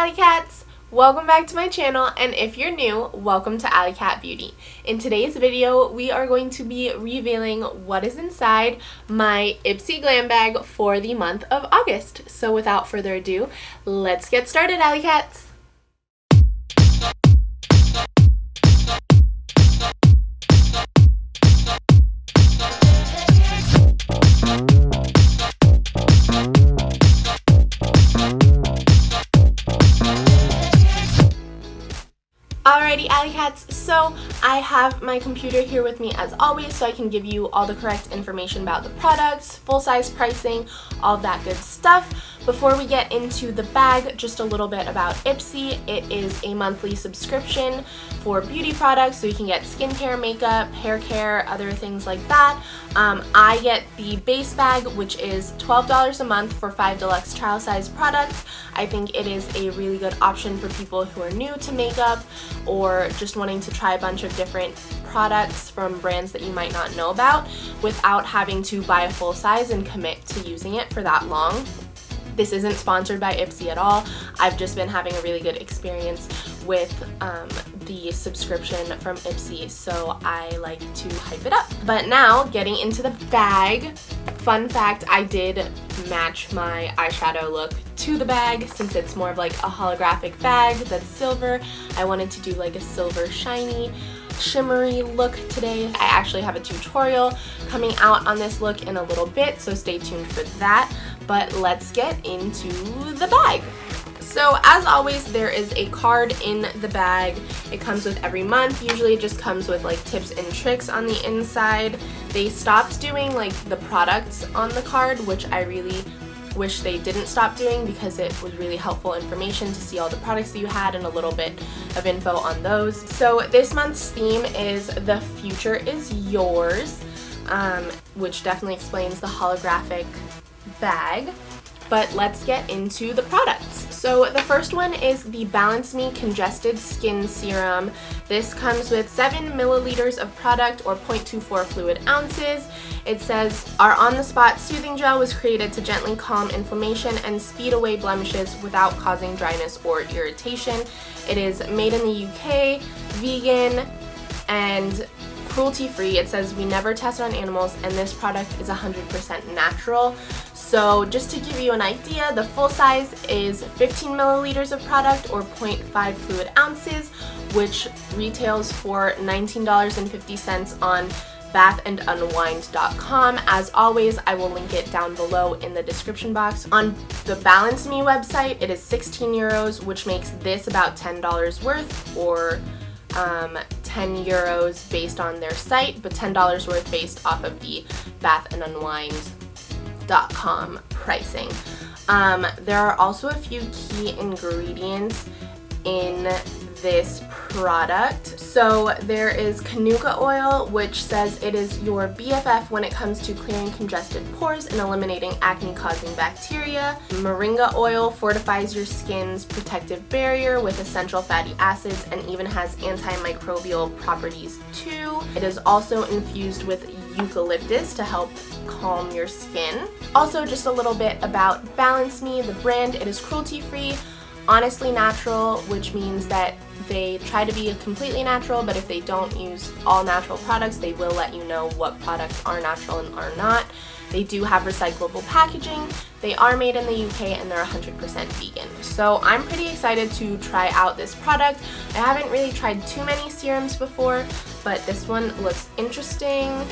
AllyCats! Welcome back to my channel, and if you're new, welcome to AllyCat Beauty. In today's video, we are going to be revealing what is inside my IPSY Glam Bag for the month of August. So without further ado, let's get started, AllyCats! Alrighty, AllyCats, so I have my computer here with me as always so I can give you all the correct information about the products, full-size pricing, all of that good stuff. Before we get into the bag, just a little bit about IPSY. It is a monthly subscription for beauty products, so you can get skincare, makeup, hair care, other things like that. I get the base bag, which is $12 a month for 5 deluxe trial size products. I think it is a really good option for people who are new to makeup or just wanting to try a bunch of different products from brands that you might not know about without having to buy a full size and commit to using it for that long. This isn't sponsored by IPSY at all. I've just been having a really good experience with the subscription from IPSY, so I like to hype it up. But now, getting into the bag, fun fact, I did match my eyeshadow look to the bag since it's more of like a holographic bag that's silver. I wanted to do like a silver shiny shimmery look today. I actually have a tutorial coming out on this look in a little bit, so stay tuned for that. But let's get into the bag. So as always, there is a card in the bag. It comes with every month. Usually it just comes with like tips and tricks on the inside. They stopped doing like the products on the card, which I really wish they didn't stop doing because it was really helpful information to see all the products that you had and a little bit of info on those. So this month's theme is The Future Is Yours, which definitely explains the holographic bag. But let's get into the products. So the first one is the Balance Me Congested Skin Serum. This comes with 7 milliliters of product or 0.24 fluid ounces. It says, our on-the-spot soothing gel was created to gently calm inflammation and speed away blemishes without causing dryness or irritation. It is made in the UK, vegan, and cruelty-free. It says we never test on animals, and this product is 100% natural. So just to give you an idea, the full size is 15 milliliters of product or 0.5 fluid ounces, which retails for $19.50 on bathandunwind.com. As always, I will link it down below in the description box. On the Balance Me website, it is 16 euros, which makes this about $10 worth, or 10 euros based on their site, but $10 worth based off of the bathandunwind.com pricing. There are also a few key ingredients in this product. So there is Canuka oil, which says it is your BFF when it comes to clearing congested pores and eliminating acne-causing bacteria. Moringa oil fortifies your skin's protective barrier with essential fatty acids and even has antimicrobial properties too. It is also infused with eucalyptus to help calm your skin. Also, just a little bit about Balance Me, the brand. It is cruelty-free, honestly natural, which means that they try to be completely natural, but if they don't use all natural products, they will let you know what products are natural and are not. They do have recyclable packaging. They are made in the UK and they're 100% vegan. So I'm pretty excited to try out this product. I haven't really tried too many serums before, but this one looks interesting.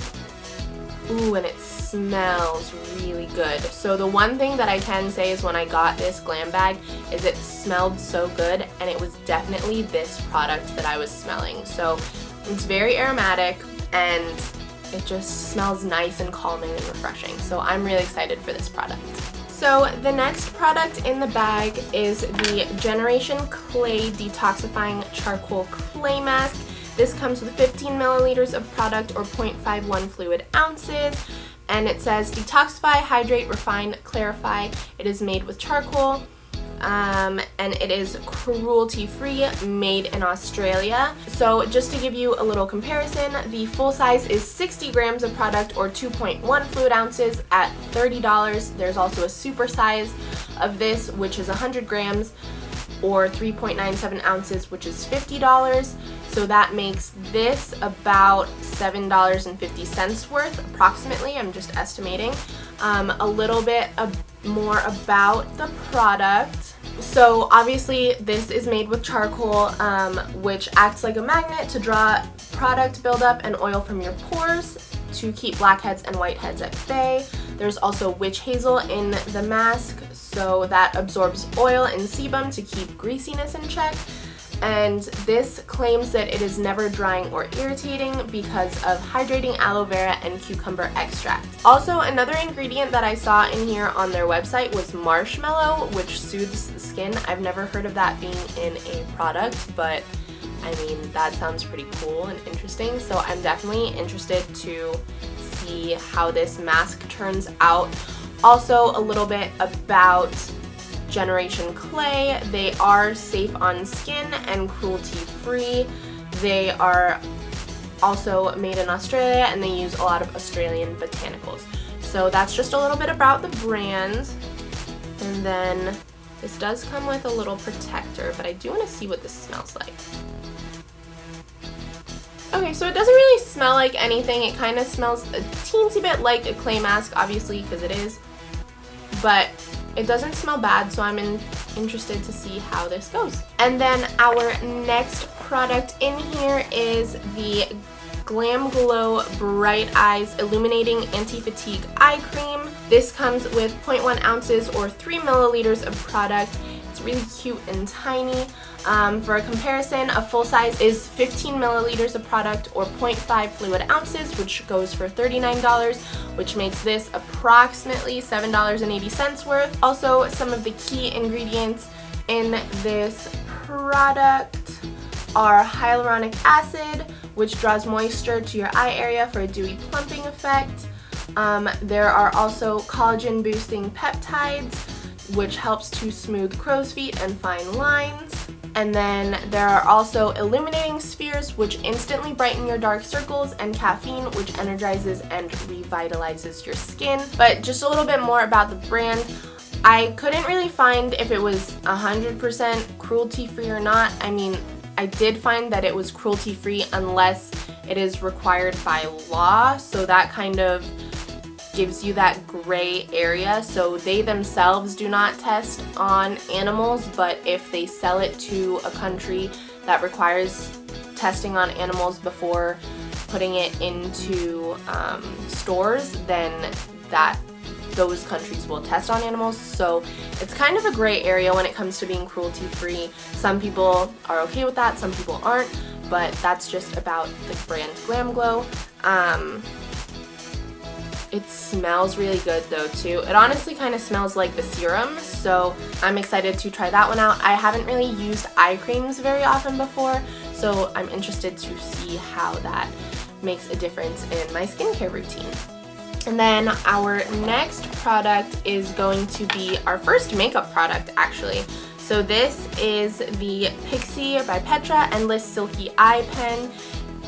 Ooh, and it smells really good. So the one thing that I can say is when I got this glam bag is it smelled so good, and it was definitely this product that I was smelling. So it's very aromatic and it just smells nice and calming and refreshing. So I'm really excited for this product. So the next product in the bag is the Generation Clay Detoxifying Charcoal Clay Mask. This comes with 15 milliliters of product or 0.51 fluid ounces, and it says detoxify, hydrate, refine, clarify. It is made with charcoal, and it is cruelty-free, made in Australia. So just to give you a little comparison, the full size is 60 grams of product or 2.1 fluid ounces at $30. There's also a super size of this, which is 100 grams or 3.97 ounces, which is $50. So that makes this about $7.50 worth approximately. I'm just estimating. A little bit more about the product. So obviously this is made with charcoal, which acts like a magnet to draw product buildup and oil from your pores to keep blackheads and whiteheads at bay. There's also witch hazel in the mask, so that absorbs oil and sebum to keep greasiness in check. And this claims that it is never drying or irritating because of hydrating aloe vera and cucumber extract. Also, another ingredient that I saw in here on their website was marshmallow, which soothes the skin. I've never heard of that being in a product, but I mean, that sounds pretty cool and interesting, so I'm definitely interested to see how this mask turns out. Also, a little bit about Generation Clay. They are safe on skin and cruelty-free. They are also made in Australia and they use a lot of Australian botanicals. So that's just a little bit about the brand. And then this does come with a little protector, but I do want to see what this smells like. Okay, so it doesn't really smell like anything. It kind of smells a teensy bit like a clay mask, obviously, because it is. But it doesn't smell bad, so I'm interested to see how this goes. And then our next product in here is the GlamGlow Bright Eyes Illuminating Anti-Fatigue Eye Cream. This comes with 0.1 ounces or 3 milliliters of product. It's really cute and tiny. For a comparison, a full size is 15 milliliters of product or 0.5 fluid ounces, which goes for $39, which makes this approximately $7.80 worth. Also, some of the key ingredients in this product are hyaluronic acid, which draws moisture to your eye area for a dewy plumping effect. There are also collagen boosting peptides, which helps to smooth crow's feet and fine lines. And then there are also illuminating spheres, which instantly brighten your dark circles, and caffeine, which energizes and revitalizes your skin. But just a little bit more about the brand. I couldn't really find if it was 100% cruelty-free or not. I mean, I did find that it was cruelty-free unless it is required by law, so that kind of gives you that gray area. So they themselves do not test on animals, but if they sell it to a country that requires testing on animals before putting it into stores, then those countries will test on animals. So it's kind of a gray area when it comes to being cruelty-free. Some people are okay with that, some people aren't, but that's just about the brand GlamGlow. It smells really good though too. It honestly kind of smells like the Serum, so I'm excited to try that one out. I haven't really used eye creams very often before, so I'm interested to see how that makes a difference in my skincare routine. And then our next product is going to be our first makeup product actually. So this is the Pixi by Petra Endless Silky Eye Pen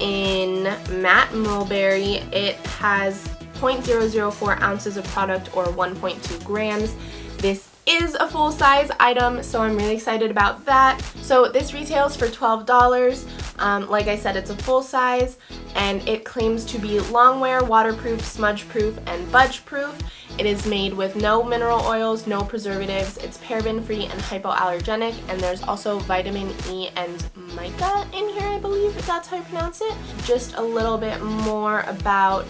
in MatteMulberry. It has 0.004 ounces of product or 1.2 grams. This is a full-size item, so I'm really excited about that. So this retails for $12. Like I said, it's a full size, and it claims to be long wear, waterproof, smudge-proof, and budge-proof. It is made with no mineral oils, no preservatives. It's paraben-free and hypoallergenic, and there's also vitamin E and mica in here, I believe, if that's how you pronounce it. Just a little bit more about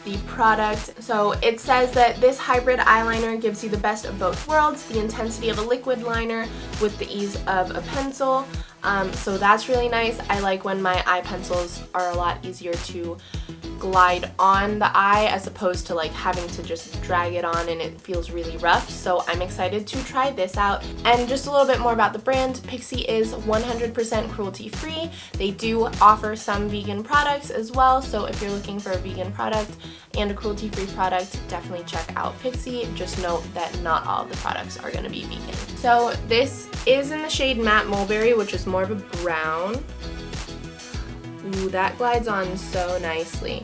the product. So it says that this hybrid eyeliner gives you the best of both worlds, the intensity of a liquid liner with the ease of a pencil. So that's really nice. I like when my eye pencils are a lot easier to glide on the eye as opposed to like having to just drag it on and it feels really rough. So I'm excited to try this out. And just a little bit more about the brand. Pixi is 100% cruelty free. They do offer some vegan products as well, so if you're looking for a vegan product and a cruelty free product, definitely check out Pixi. Just note that not all of the products are going to be vegan. So this is in the shade MatteMulberry, which is more of a brown. Ooh, that glides on so nicely.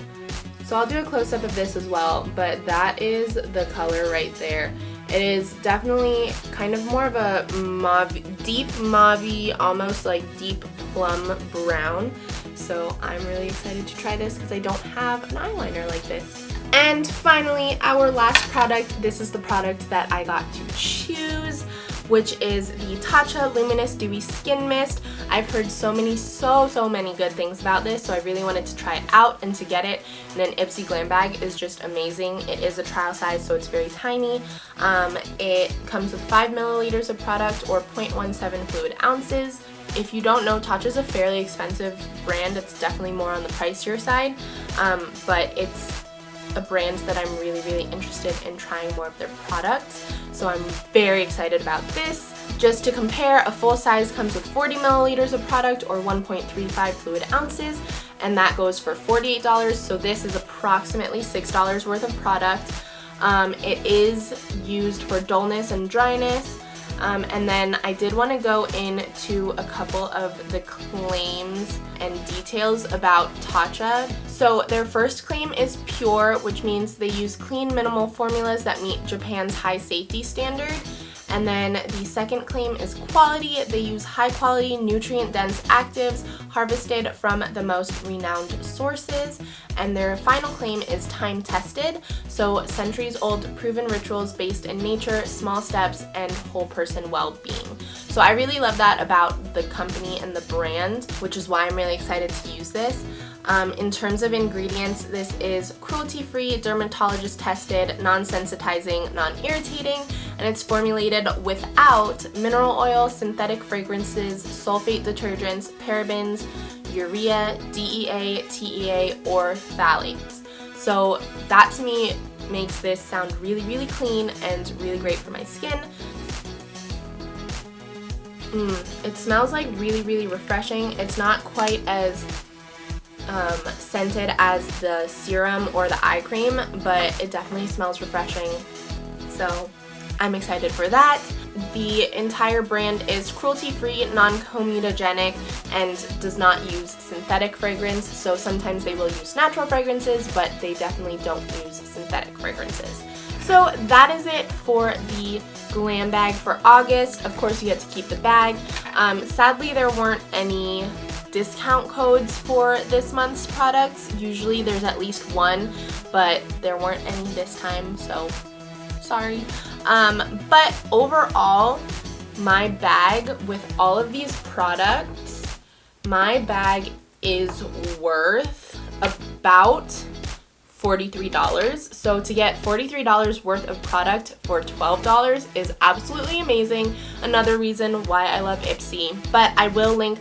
So I'll do a close-up of this as well, but that is the color right there. It is definitely kind of more of a mauve, deep mauve-y, almost like deep plum brown. So I'm really excited to try this because I don't have an eyeliner like this. And finally, our last product. This is the product that I got to choose, which is the Tatcha Luminous Dewy Skin Mist. I've heard so many good things about this, so I really wanted to try it out, and to get it in an IPSY Glam Bag is just amazing. It is a trial size, so it's very tiny. It comes with 5 milliliters of product, or 0.17 fluid ounces. If you don't know, Tatcha is a fairly expensive brand. It's definitely more on the pricier side, but it's a brand that I'm really interested in trying more of their products, so I'm very excited about this. Just to compare, a full size comes with 40 milliliters of product, or 1.35 fluid ounces, and that goes for $48, so this is approximately $6 worth of product. It is used for dullness and dryness. And then I did want to go into a couple of the claims and details about Tatcha. So their first claim is pure, which means they use clean, minimal formulas that meet Japan's high safety standard. And then the second claim is quality. They use high quality, nutrient-dense actives harvested from the most renowned sources. And their final claim is time-tested, so centuries-old proven rituals based in nature, small steps, and whole person well-being. So I really love that about the company and the brand, which is why I'm really excited to use this. In terms of ingredients, this is cruelty-free, dermatologist-tested, non-sensitizing, non-irritating, and it's formulated without mineral oil, synthetic fragrances, sulfate detergents, parabens, urea, DEA, TEA, or phthalates. So that to me makes this sound really clean and really great for my skin. It smells like really refreshing. It's not quite as scented as the serum or the eye cream, but it definitely smells refreshing, so I'm excited for that. The entire brand is cruelty-free, non-comedogenic, and does not use synthetic fragrance, so sometimes they will use natural fragrances, but they definitely don't use synthetic fragrances. So that is it for the Glam Bag for August. Of course, you get to keep the bag. Sadly, there weren't any discount codes for this month's products. Usually there's at least one, but there weren't any this time, so sorry. But overall, my bag with all of these products, my bag is worth about $43. So to get $43 worth of product for $12 is absolutely amazing. Another reason why I love IPSY. But I will link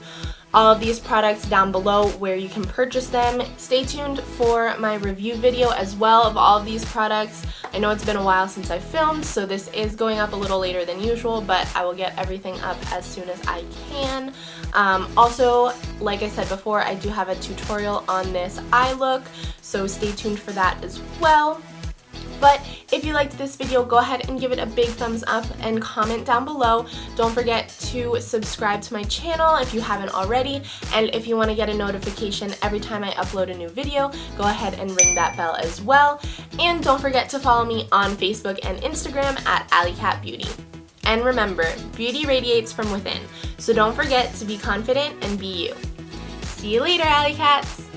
all of these products down below where you can purchase them. Stay tuned for my review video as well of all of these products. I know it's been a while since I filmed, so this is going up a little later than usual, but I will get everything up as soon as I can. Also, like I said before, I do have a tutorial on this eye look, so stay tuned for that as well. But if you liked this video, go ahead and give it a big thumbs up and comment down below. Don't forget to subscribe to my channel if you haven't already. And if you want to get a notification every time I upload a new video, go ahead and ring that bell as well. And don't forget to follow me on Facebook and Instagram at AllyCat Beauty. And remember, beauty radiates from within. So don't forget to be confident and be you. See you later, AllyCats!